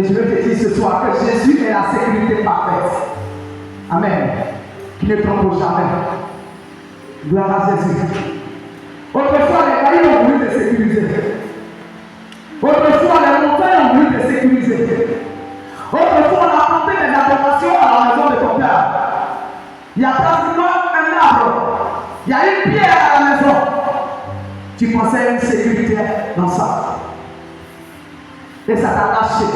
Et je veux te dire ce soir que Jésus est la sécurité parfaite. Amen. Qui ne trompe jamais. Gloire à Jésus. Autrefois, les cailloux ont voulu te sécuriser. Autrefois, les montagnes ont voulu te sécuriser. Autrefois, on a planté des adorations à la maison de ton père. Il y a pratiquement un arbre. Il y a une pierre à la maison. Tu pensais à une sécurité dans ça. Et ça t'a lâché.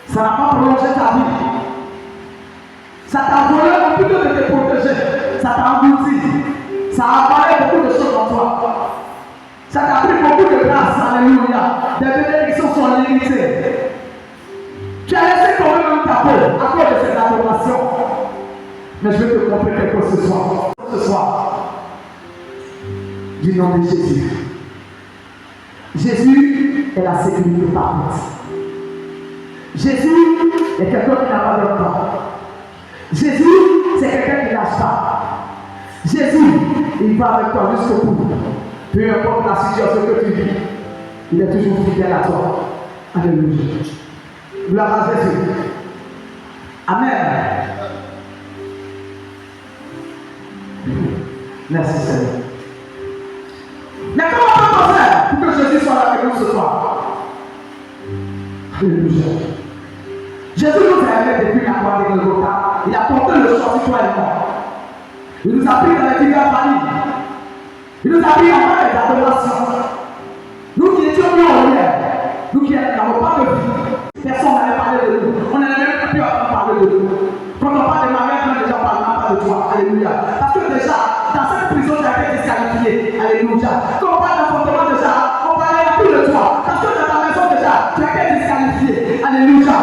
Ça n'a pas prolongé ta vie. Ça t'a volé au plutôt de te protéger. Ça t'a englouti. Ça a avalé beaucoup de choses en toi. Ça t'a pris beaucoup de grâce. Alléluia. Des bénédictions sont limitées. Tu as laissé tomber même ta peau à cause de cette adoration. Mais je vais te montrer quelque chose ce soir. Ce soir. Du nom de Jésus. Jésus est la sécurité parfaite. Jésus est quelqu'un qui n'a pas de temps. Jésus, c'est quelqu'un qui lâche pas. Jésus, il va avec toi jusqu'au bout. Peu importe la situation que tu vis, il est toujours fidèle à toi. Alléluia. Gloire à Jésus. Amen. Merci Seigneur. Mais comment peut-on faire pour que Jésus soit là avec nous ce soir? Alléluia. Jésus nous a aimés depuis la croix de Golgotha. Il a porté le choix sur toi et moi. Il nous a pris dans les divers familles. Il nous a pris en main des adorations. Nous qui étions mis en l'air, nous qui n'avons pas de vie, personne n'avait parlé de nous. On n'avait même pas pu entendre parler de nous. Quand on parle de ma mère, les gens ne parlent pas de toi. Alléluia. Parce que déjà, dans cette prison, tu as été disqualifié. Alléluia. Quand on parle d'enfantement déjà, on parlait plus de toi. Parce que dans ta maison déjà, tu as été disqualifié. Alléluia.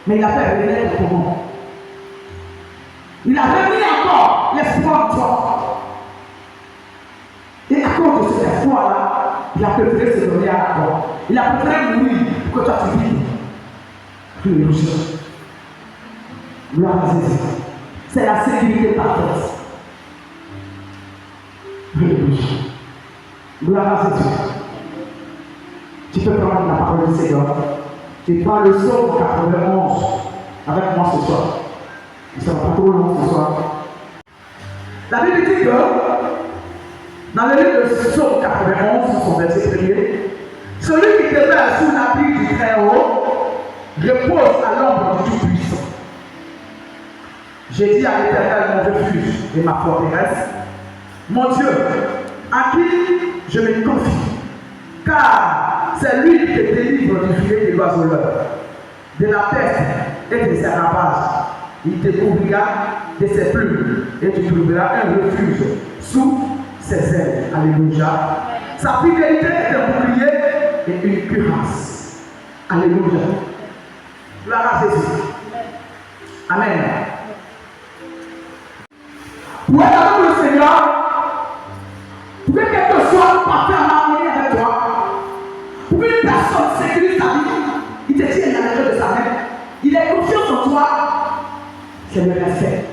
Mais il a fait revenir pour moi. Il a remis encore l'espoir en toi. Et à cause de cet espoir-là, il a préféré se donner à la croix. Il a préféré mourir pour que toi tu vives. Alléluia. Gloire à Jésus. C'est la sécurité parfaite. Alléluia. Gloire à Jésus. Tu peux prendre la parole du Seigneur. Tu prends le psaume 91 avec moi ce soir. Il ne sera pas trop long ce soir. La Bible dit que dans le livre de psaume 91, son verset premier, celui qui demeure sous l'abri du Très-Haut repose à l'ombre du Tout-Puissant. J'ai dit à l'Éternel mon refuge et ma forteresse, mon Dieu, à qui je me confie, car c'est lui qui te délivre du filet de l'oiseleur, de la peste et de ses ravages. Il te couvrira de ses plumes et tu trouveras un refuge sous ses ailes. Alléluia. Sa fidélité est un bouclier et une cuirasse. Alléluia. Gloire à Jésus. Amen. Pour être avec le Seigneur, pour que quelque soit parfait en harmonie avec toi, pour qu'une personne sécurise ta vie, il te tient dans les mains de sa main, il est confiant en toi, c'est le respect.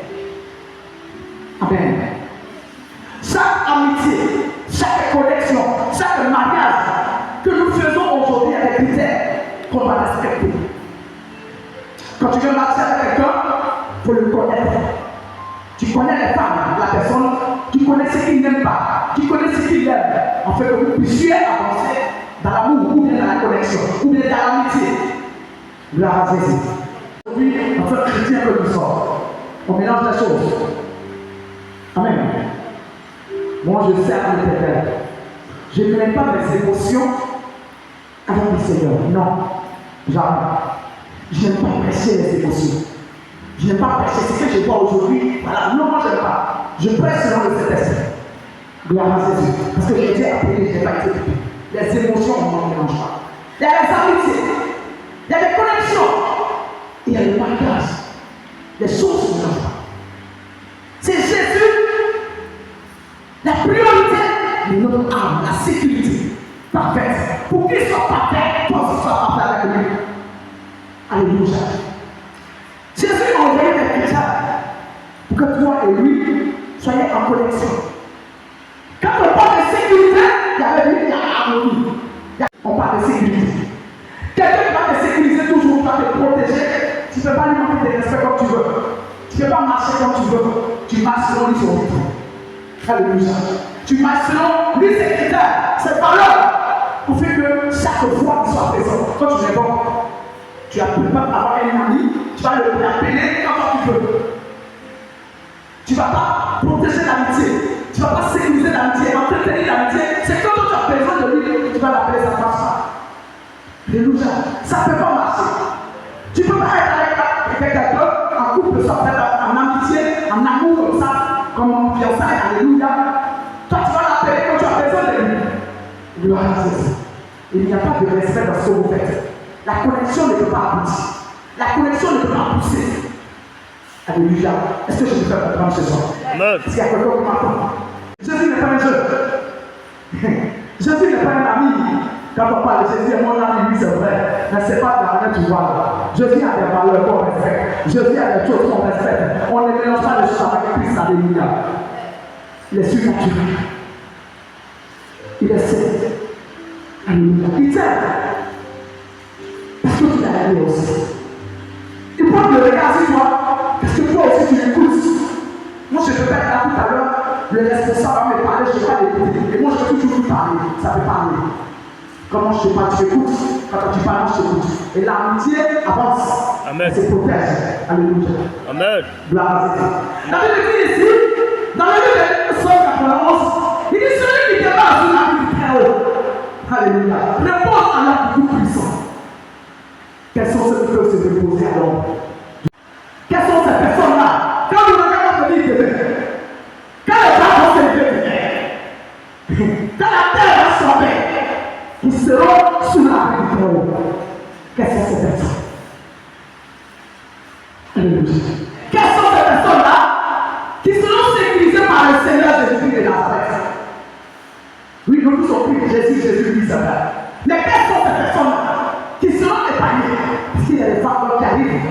Amen. Chaque amitié, chaque connexion, chaque mariage que nous faisons aujourd'hui avec critères qu'on va respecter. Quand tu veux marcher avec quelqu'un, il faut le connaître. Tu connais les femmes, la personne, tu connais ce qu'il n'aime pas, tu connais ce qu'il aime, en fait que vous puissiez avancer dans l'amour, ou bien dans la connexion, ou bien dans l'amitié. Gloire à Jésus. Aujourd'hui, en tant que chrétien que nous sommes, on mélange les choses. Amen. Moi, je sers à l'Éternel. Je ne mets pas mes émotions avec le Seigneur. Non, jamais. Je n'aime pas presser les émotions. Je n'aime pas prêcher ce que je vois aujourd'hui. Voilà, non, moi je n'aime pas. Je prêche selon le Saint-Esprit. Gloire à Jésus. Parce que j'ai été appelé, je n'ai pas été occupé. Les émotions, on ne mélange pas. Il y a les amitiés, il y a les connexions, il y a le mariage. Les choses ne mélangent pas. C'est Jésus, la priorité de notre âme, la sécurité parfaite. Pour qu'il soit parfait, toi aussi sois parfait avec lui. Alléluia. Jésus m'a envoyé des chrétiens pour que toi et lui soyez en connexion. Quand on parle de sécurité, il y avait lui, il y a harmonie. On parle de sécurité. comme tu veux. Tu marches selon lui son rythme. Alléluia. Tu marches selon lui ses critères, ses valeurs. Pour faire que chaque fois qu'il soit présent, quand tu es bon, tu ne peux pas avoir un ami, tu vas l'appeler quand tu veux. Tu ne vas pas protéger l'amitié, tu ne vas pas sécuriser l'amitié, entretenir l'amitié. C'est quand tu as besoin de lui que tu vas l'appeler, ça ne marche pas. Alléluia. Ça ne peut pas marcher. Tu ne peux pas être avec quelqu'un en couple, soit en amitié, en amour, comme ça, comme en fiançailles. Alléluia. Toi, tu vas l'appeler quand tu as besoin de lui. Gloire à Jésus. Il n'y a pas de respect dans ce que vous faites. La connexion ne peut pas aboutir. La connexion ne peut pas pousser. Alléluia. Est-ce que je peux faire comprendre ce soir? Est-ce qu'il y a quelqu'un qui m'entend? Jésus n'est pas un jeu. Jésus n'est pas un ami. Quand on parle de Jésus, mon ami, oui, c'est vrai. Mais ce n'est pas de la manière tu vois. Jésus a des valeurs qu'on respecte. Jésus a des choses qu'on respecte. On ne mélange pas les choses avec Christ. Alléluia. Il est surnaturel. Il est saint. Alléluia. Il t'aime. Parce que tu l'as aimé aussi. Il prend le regard sur toi. Parce que toi aussi tu l'écoutes. Moi je peux pas être là tout à l'heure. Le responsable va me parler, je ne vais pas l'écouter. Et moi je peux toujours lui parler. Ça peut parler. Comment je te parle, tu écoutes. Quand tu parles, je t'écoute. Et l'amitié avance. Amen. Elle se protège. Alléluia. Amen. Gloire à Dieu. Dans le livre ici, dans le livre de Psaume 91, il dit celui qui démarre sur la vie très haut. Alléluia. Repose à la tout puissant. Quels sont ceux qui peuvent se reposer à l'homme? Quelles sont ces personnes-là? Quand nous regardons venir demain, quand les gens vont se lever demain, quand la terre va s'en ils seront sous la vie du trône. Quelles sont ces personnes? Alléluia. Quelles sont ces personnes-là qui seront sécurisées par le Seigneur Jésus-Christ de Nazareth? Oui, nous tous sommes pris Jésus, Jésus-Christ, c'est vrai. Mais quelles sont ces personnes-là qui seront épargnées? Parce qu'il y a des femmes qui arrivent.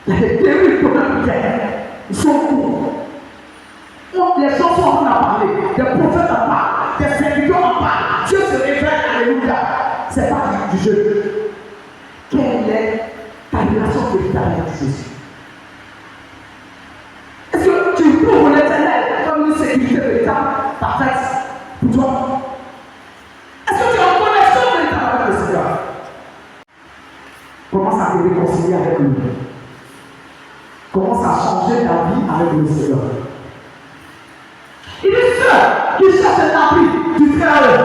Il y a des terribles problèmes de terre. Ils sont courts. Les gens sont en train de parler. Des prophètes en parlent. Des serviteurs en parlent. Dieu se révèle. Alléluia. Ce n'est pas du jeu. Quelle est ta relation véritable avec Jésus? Est-ce que tu trouves l'éternel comme une sécurité véritable, parfaite pour toi? Est-ce que tu es en connexion véritable avec le Seigneur? Commence à te réconcilier avec lui. Commence à changer ta vie avec le Seigneur. Il est ceux qui cherchent l'abri du Très-Haut,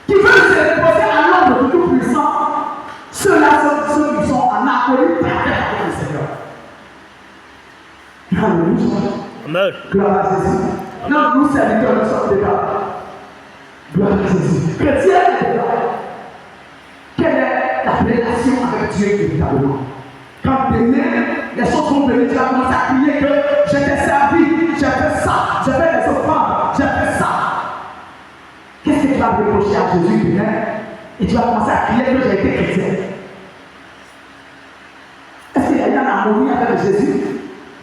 qui veulent se reposer à l'ombre du Tout-Puissant. Ceux-là sont ceux qui sont en harmonie parfaite avec le Seigneur. Alléluia. Amen. Gloire à Jésus. Non, nous serviteurs, nous sommes déjà. Gloire à Jésus. Chrétien est déjà. Quelle est la relation avec Dieu véritablement? Quand demain, les choses vont venir, tu vas commencer à crier que je t'ai servi, j'ai fait ça, j'ai fait des offrandes, j'ai fait ça. Qu'est-ce que tu vas reprocher à Jésus demain? Et tu vas commencer à crier que j'ai été chrétien. Est-ce qu'il y a une harmonie avec Jésus?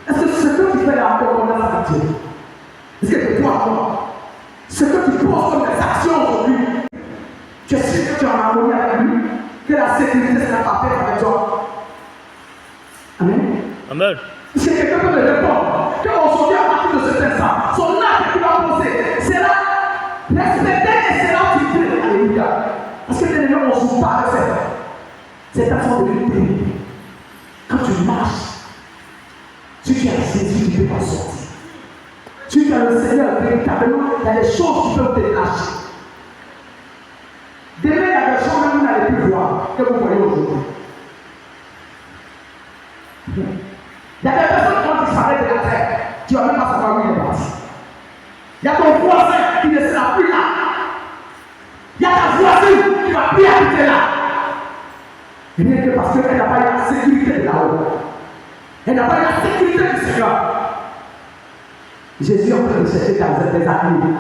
Est-ce que ce que tu fais là encore connaît avec Dieu? Est-ce que tu crois encore? Ce que tu poses comme des actions aujourd'hui, tu es sûr que tu es en harmonie avec lui? Que la sécurité sera parfaite avec toi? Amen. Amen. Si quelqu'un peut me répondre qu'aujourd'hui, à partir de cet instant, son acte qu'il va poser sera respecté et sera utilisé. Alléluia. Parce que les gens ne jouent pas avec cette façon de lutter. Quand tu marches, si tu as Jésus, tu peux pas sortir. Si tu as le Seigneur véritablement, il y a des choses qui peuvent te lâcher. Demain, il y a des gens que vous n'allez plus voir que vous voyez aujourd'hui. Il y a des personnes qui vont disparaître de la terre. Tu ne vas même pas savoir où il est parti. Il y a ton voisin qui ne sera plus là. Il y a ta voisine qui ne va plus habiter là. Rien que parce qu'elle n'a pas eu la sécurité de là-haut. Elle n'a pas eu la sécurité du Seigneur. Jésus est en train de chercher des amis.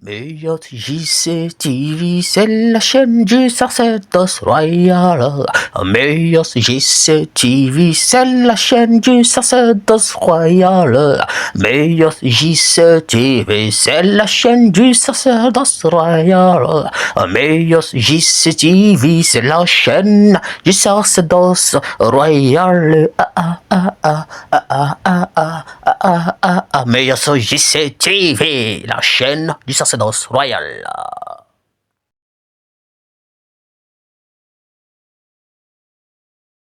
Meilleur JC TV, c'est la chaîne du sacerdoce royal. Meilleur JC TV, c'est la chaîne du sacerdoce royal. Meilleur JC TV, c'est la chaîne du sacerdoce royal. Meilleur JC TV, c'est la chaîne du sacerdoce royal. Meilleur JC TV, la chaîne du sacerdoce royal.